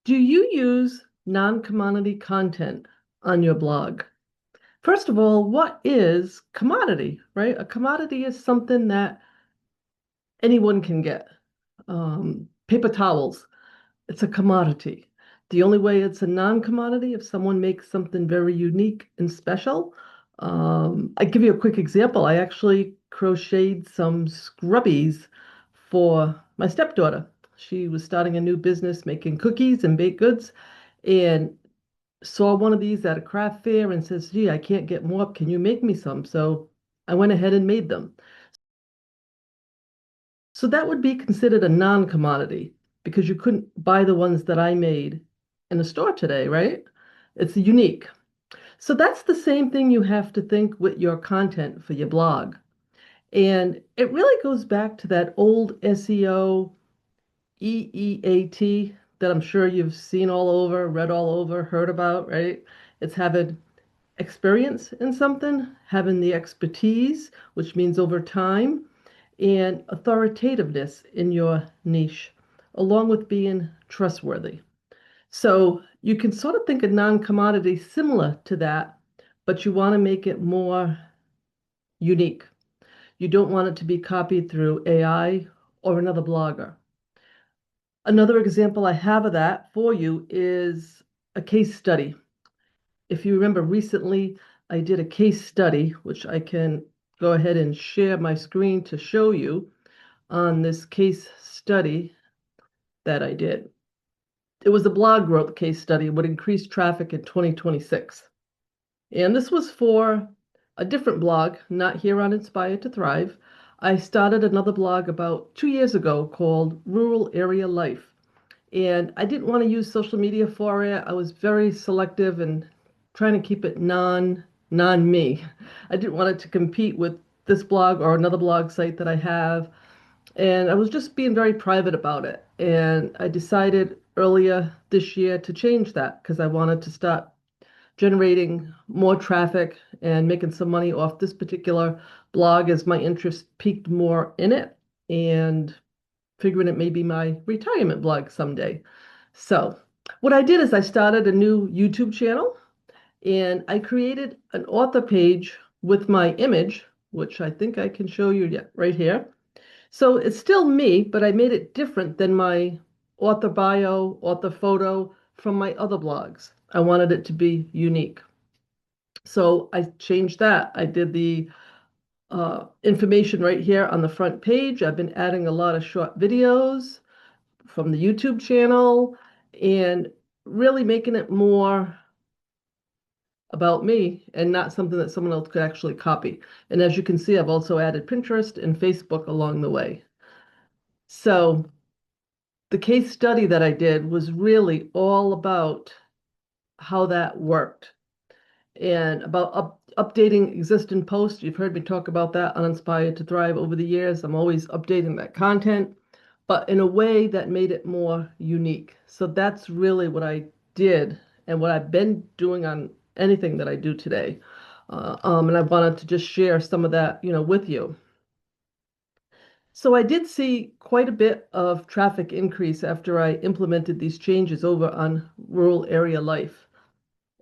Do you use non-commodity content on your blog? First of all, what is commodity, right? A commodity is something that anyone can get. Paper towels, it's a commodity. The only way it's a non-commodity if someone makes something very unique and special. I give you a quick example. I actually crocheted some scrubbies for my stepdaughter. She was starting a new business making cookies and baked goods and saw one of these at a craft fair and says, gee, I can't get more. Can you make me some? So I went ahead and made them. So that would be considered a non-commodity because you couldn't buy the ones that I made in the store today, right? It's unique. So that's the same thing you have to think with your content for your blog. And it really goes back to that old SEO EEAT that I'm sure you've seen all over, read all over, heard about, right? It's having experience in something, having the expertise, which means over time, and authoritativeness in your niche, along with being trustworthy. So you can sort of think of non-commodity similar to that, but you want to make it more unique. You don't want it to be copied through AI or another blogger. Another example I have of that for you is a case study. If you remember recently, I did a case study, which I can go ahead and share my screen to show you on this case study that I did. It was a blog growth case study, would increase traffic in 2026. And this was for a different blog, not here on Inspired to Thrive. I started another blog about 2 years ago called Rural Area Life. And I didn't want to use social media for it. I was very selective and trying to keep it non me. I didn't want it to compete with this blog or another blog site that I have. And I was just being very private about it. And I decided earlier this year to change that because I wanted to start generating more traffic and making some money off this particular blog as my interest peaked more in it. And figuring it may be my retirement blog someday. So, what I did is I started a new YouTube channel and I created an author page with my image, which I think I can show you right here. So, it's still me, but I made it different than my author bio, author photo from my other blogs. I wanted it to be unique. So, I changed that. I did the information right here on the front page. I've been adding a lot of short videos from the YouTube channel and really making it more about me and not something that someone else could actually copy. And as you can see, I've also added Pinterest and Facebook along the way. So the case study that I did was really all about how that worked and about updating existing posts. You've heard me talk about that on Inspired to Thrive over the years. I'm always updating that content, but in a way that made it more unique. So that's really what I did and what I've been doing on anything that I do today. And I wanted to just share some of that, with you. So I did see quite a bit of traffic increase after I implemented these changes over on Rural Area Life.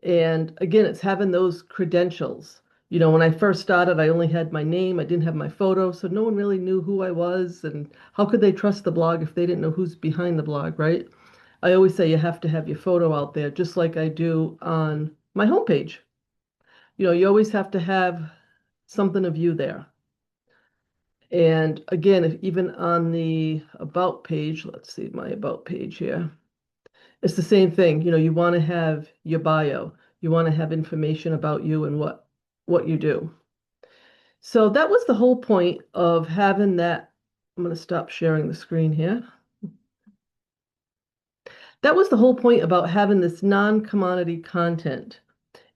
And again, it's having those credentials. When I first started, I only had my name, I didn't have my photo, so no one really knew who I was and how could they trust the blog if they didn't know who's behind the blog, right? I always say you have to have your photo out there, just like I do on my homepage. You always have to have something of you there. And again, even on the about page, let's see my about page here. It's the same thing. You want to have your bio. You want to have information about you and what you do. So that was the whole point of having that. I'm going to stop sharing the screen here. That was the whole point about having this non-commodity content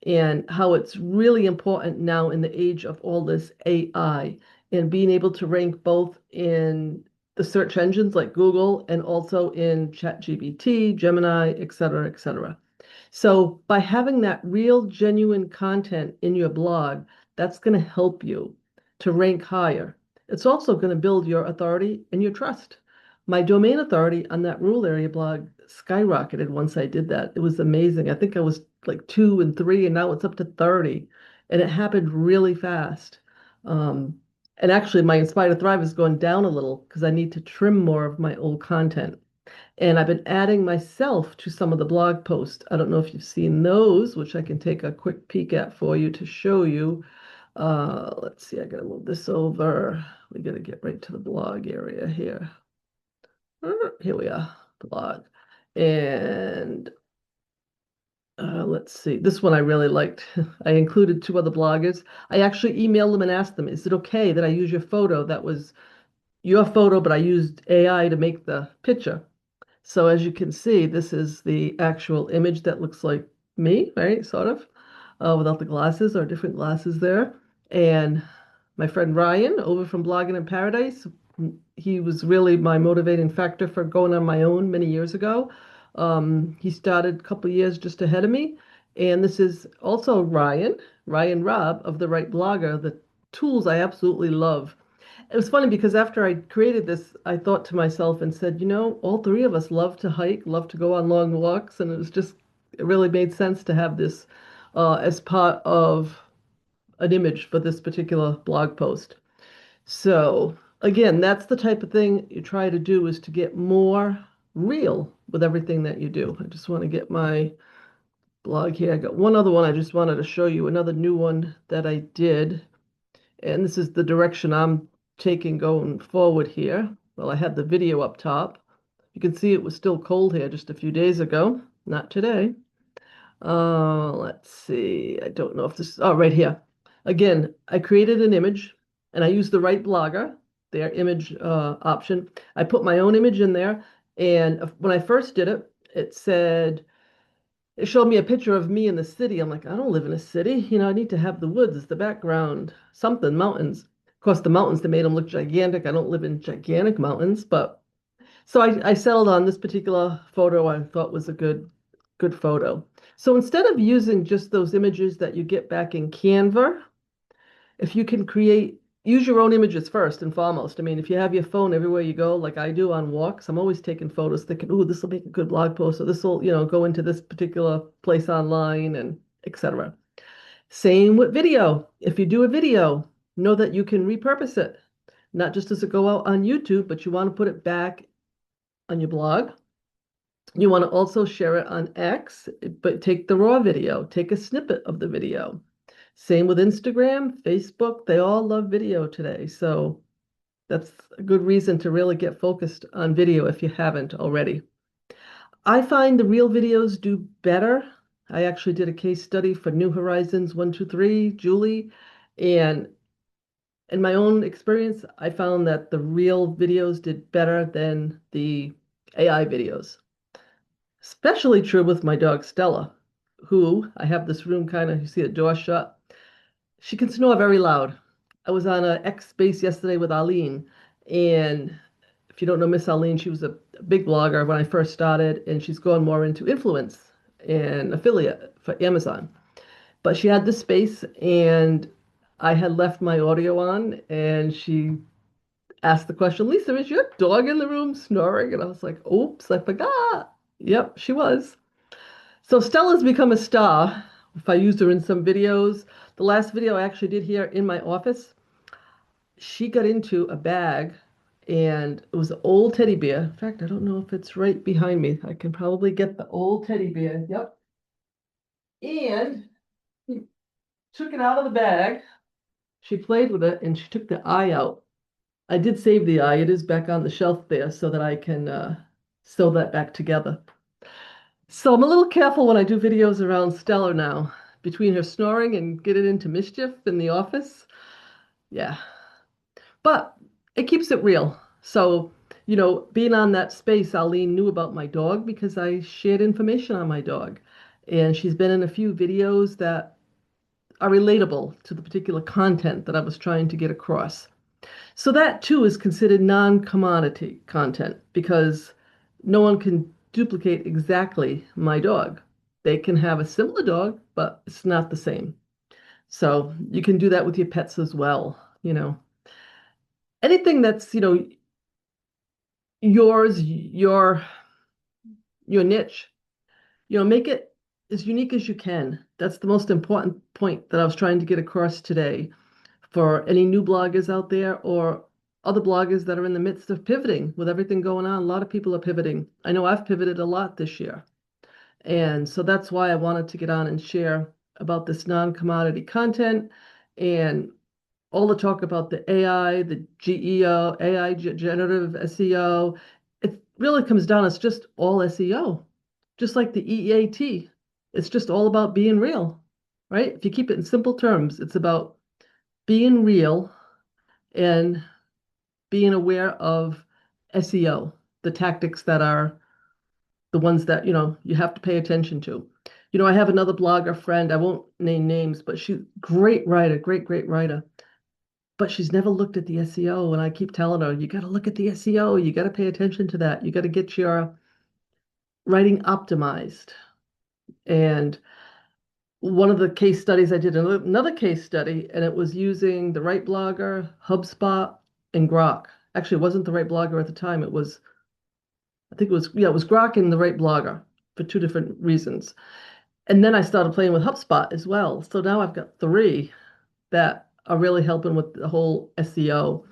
and how it's really important now in the age of all this AI and being able to rank both in the search engines like Google and also in ChatGPT, Gemini, et cetera, et cetera. So by having that real genuine content in your blog, that's going to help you to rank higher. It's also going to build your authority and your trust my domain authority on that rural area blog skyrocketed once I did that. It was amazing. I think I was like 2 and 3, and now it's up to 30. And it happened really fast. Um, and actually, my Inspire to Thrive is going down a little because I need to trim more of my old content. And I've been adding myself to some of the blog posts. I don't know if you've seen those, which I can take a quick peek at for you to show you. Let's see, I gotta move this over. We gotta get right to the blog area here. Here we are, blog. And let's see, this one I really liked. I included 2 other bloggers. I actually emailed them and asked them, is it okay that I use your photo? That was your photo, but I used AI to make the picture. So as you can see, this is the actual image that looks like me, right? Sort of, without the glasses or different glasses there. And my friend Ryan over from Blogging in Paradise, he was really my motivating factor for going on my own many years ago. He started a couple years just ahead of me. And this is also Ryan Robb of The Right Blogger, the tools I absolutely love. It was funny because after I created this, I thought to myself and said, all 3 of us love to hike, love to go on long walks, and it really made sense to have this as part of an image for this particular blog post. So again, that's the type of thing you try to do is to get more real with everything that you do. I just want to get my blog here. I got one other one I just wanted to show you, another new one that I did. And this is the direction I'm taking going forward here. Well, I had the video up top. You can see it was still cold here just a few days ago, not today. Let's see. I don't know if this, oh, right here. Again, I created an image and I used the right blogger, their image option. I put my own image in there. And when I first did it, it showed me a picture of me in the city. I'm like, I don't live in a city. I need to have the woods as the background, something, mountains. Of course, the mountains, they made them look gigantic. I don't live in gigantic mountains, but so I settled on this particular photo I thought was a good photo. So instead of using just those images that you get back in Canva, if you can use your own images first and foremost. I mean, if you have your phone everywhere you go, like I do on walks, I'm always taking photos thinking, oh, this will make a good blog post, or this will, go into this particular place online and etc. Same with video. If you do a video, know that you can repurpose it, not just as it go out on YouTube, but you want to put it back on your blog. You want to also share it on X, but take the raw video, take a snippet of the video. Same with Instagram, Facebook, they all love video today. So that's a good reason to really get focused on video if you haven't already. I find the real videos do better. I actually did a case study for New Horizons 123, Julie, and in my own experience, I found that the real videos did better than the AI videos. Especially true with my dog Stella, who I have this room kind of, you see the door shut. She can snore very loud. I was on a X space yesterday with Arlene, and if you don't know Miss Arlene, she was a big blogger when I first started, and she's gone more into influence and affiliate for Amazon. But she had this space, and I had left my audio on, and she asked the question, Lisa, is your dog in the room snoring? And I was like, oops, I forgot. Yep, she was. So Stella's become a star. If I used her in some videos, the last video I actually did here in my office, she got into a bag and it was an old teddy bear. In fact, I don't know if it's right behind me. I can probably get the old teddy bear. Yep. And she took it out of the bag. She played with it and she took the eye out. I did save the eye. It is back on the shelf there so that I can sew that back together. So I'm a little careful when I do videos around Stella now. Between her snoring and getting into mischief in the office. Yeah. But it keeps it real. So, being on that space, Arlene knew about my dog because I shared information on my dog. And she's been in a few videos that are relatable to the particular content that I was trying to get across. So that too is considered non-commodity content because no one can duplicate exactly my dog. They can have a similar dog, but it's not the same. So you can do that with your pets as well. Anything that's, yours, your niche. Make it as unique as you can. That's the most important point that I was trying to get across today for any new bloggers out there or other bloggers that are in the midst of pivoting with everything going on. A lot of people are pivoting. I know I've pivoted a lot this year. And so that's why I wanted to get on and share about this non-commodity content and all the talk about the AI, the GEO, AI generative SEO. It really comes down, it's just all SEO, just like the EAT. It's just all about being real, right? If you keep it in simple terms, it's about being real and being aware of SEO, the tactics that are the ones that, you have to pay attention to. I have another blogger friend, I won't name names, but she's great writer, great writer. But she's never looked at the SEO. And I keep telling her, you got to look at the SEO. You got to pay attention to that. You got to get your writing optimized. And one of the case studies I did, another case study, and it was using the right blogger, HubSpot, and Grok. Actually, it wasn't the right blogger at the time. I think it was, yeah, it was Grok and the right blogger for two different reasons. And then I started playing with HubSpot as well. So now I've got three that are really helping with the whole SEO.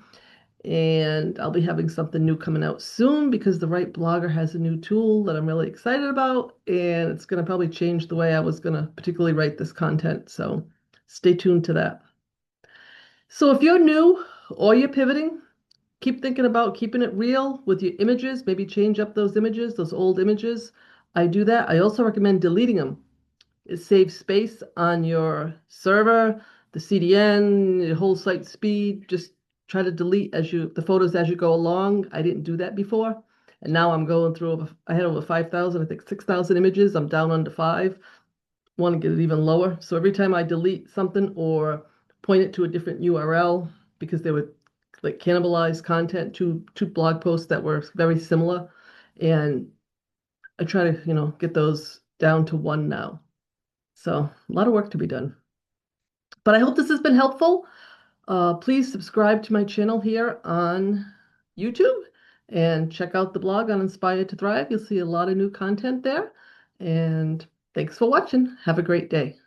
And I'll be having something new coming out soon because the right blogger has a new tool that I'm really excited about, and it's going to probably change the way I was going to particularly write this content. So stay tuned to that. So if you're new or you're pivoting, keep thinking about keeping it real with your images. Maybe change up those images, those old images. I do that. I also recommend deleting them. It saves space on your server, the CDN, your whole site speed. Just try to delete the photos as you go along. I didn't do that before. And now I'm going through, I had over 5,000, I think 6,000 images. I'm down under five. Want to get it even lower. So every time I delete something or point it to a different URL because they would like cannibalize content to two blog posts that were very similar. And I try to, get those down to one now. So a lot of work to be done. But I hope this has been helpful. Please subscribe to my channel here on YouTube and check out the blog on Inspired to Thrive. You'll see a lot of new content there. And thanks for watching. Have a great day.